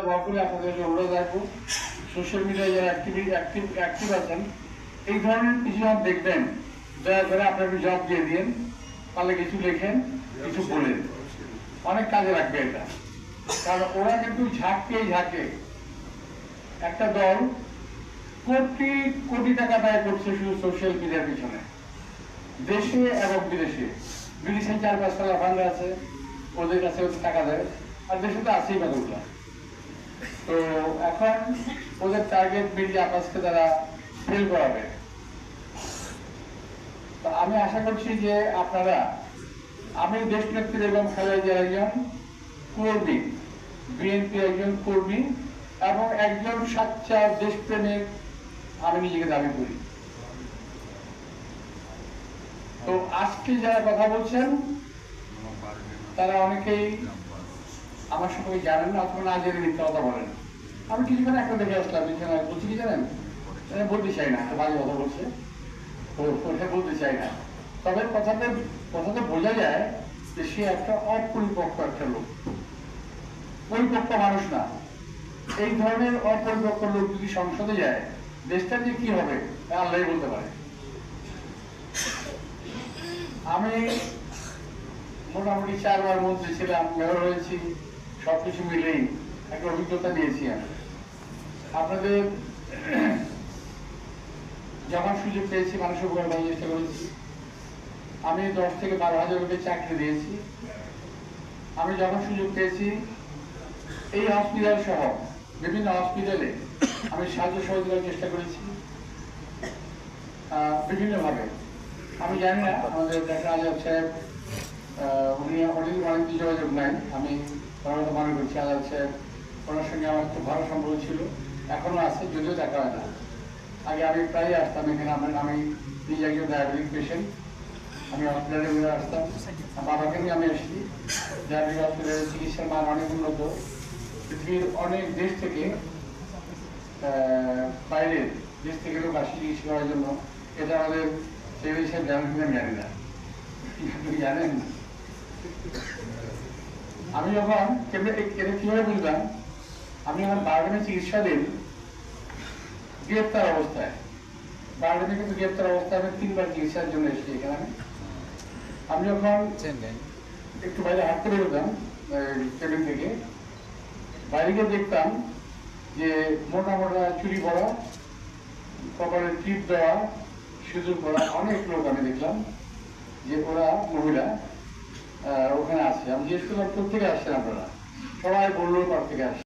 দোয়া করে আপনাদেরকে অনুরোধ রাখবো, সোশ্যাল মিডিয়ায় যারা অ্যাক্টিভ আছেন এই ধরনের কিছু দেখবেন, দয়া করে আপনার জব দিয়ে দিন, তাহলে কিছু লেখেন, কিছু বলেন, অনেক কাজে লাগবে এটা। কারণ ওরা কিন্তু ঝাঁকে একটা দল কোটি কোটি টাকা ব্যয় করছে শুধু সোশ্যাল মিডিয়ার পিছনে, দেশে এবং বিদেশে। বিদেশে 4-5 তলা ফান্ড আছে, ওদের কাছে টাকা দেয়, আর দেশে তো আছেই বাদুগুলা। তো এখন ওদের টার্গেট মিডিয়া আপাসকে তারা ফেল করাবে। তো আমি আশা করছি যে আপনারা, আমি দেশ নেত্রী এবং খালেদা একজন কর্মী, বিএনপি একজন কর্মী এবং একজন সাচ্চা দেশপ্রেমিক আমি নিজেকে দাবি করি। তো আজকে যারা কথা বলছেন তারা অনেকেই আমার সঙ্গে জানেন না, অথবা না জেনে মিথ্যা কথা বলেন। আমি কিছুক্ষণ একটা দেখে আসলাম, বলছি কি জানেন, বলতে চাই না, বাজে কথা বলছে, বলতে চাই না। তবে কথাতে বোঝা যায় যে সে একটা অপরিপক্ক একটা লোক, পরিপক্ক মানুষ না। এই ধরনের অপরিপক্ক লোক যদি সংসদে যায়, দেশটা যে কি হবে আল্লাহ বলতে পারে। আমি মোটামুটি 4 বার মন্ত্রী ছিলাম, মেয়র হয়েছি, সবকিছু মিলেই একটা অভিজ্ঞতা নিয়েছি। আমি আপনাদের যখন সুযোগ পেয়েছি মানুষের উপকার করার চেষ্টা করেছি। আমি 10 থেকে 12,000 লোকের চাকরি দিয়েছি। আমি যখন সুযোগ পেয়েছি এই হসপিটাল সহ বিভিন্ন হসপিটালে আমি সাহায্য সহযোগিতার চেষ্টা করেছি বিভিন্নভাবে। আমি জানি না আমাদের দেখা আজাদ সাহেব, উনি অনেক যোগাযোগ নাই, আমি মনে করছি আজাদ সাহেব, ওনার সঙ্গে আমার খুব ভালো সম্পর্ক ছিল, এখনো আছে, যদিও দেখা হয় না। আগে আমি প্রায় আসতাম এখানে। আমি নিজে একজন ডায়াবেটিক পেশেন্ট, আমি হসপিটালে ঘুরে আসতাম, বাবাকে নিয়ে আমি এসেছি। ডায়াবেটিক হসপিটালের চিকিৎসার মান অনেক উন্নত, পৃথিবীর অনেক দেশ থেকে, বাইরের দেশ থেকে লোক আসি চিকিৎসা করার জন্য। এটা আমাদের সেই হিসেবে জানেন কিনা জানি না, জানেন। আমি যখন এটা কিভাবে বুঝলাম, আমি যখন বারডেমে চিকিৎসাধীন গ্রেপ্তার অবস্থায়, বারডেমে কিন্তু গ্রেপ্তার অবস্থায় আমি 3 বার চিকিৎসার জন্য এসেছি এখানে। আমি যখন একটু বাইরে হাঁটতে বেরোতাম কেবিন থেকে, বাইরে গিয়ে দেখতাম যে মোটা মোটা চুরি পড়া, কপালে টিপ দেওয়া, সিঁদুর পড়া অনেক লোক আমি দেখলাম যে ওরা মহিলা ওখানে আছে। আমি জিজ্ঞেস করলাম কোথা থেকে আসছেন আপনারা, সবাই বললো পার থেকে আসছে।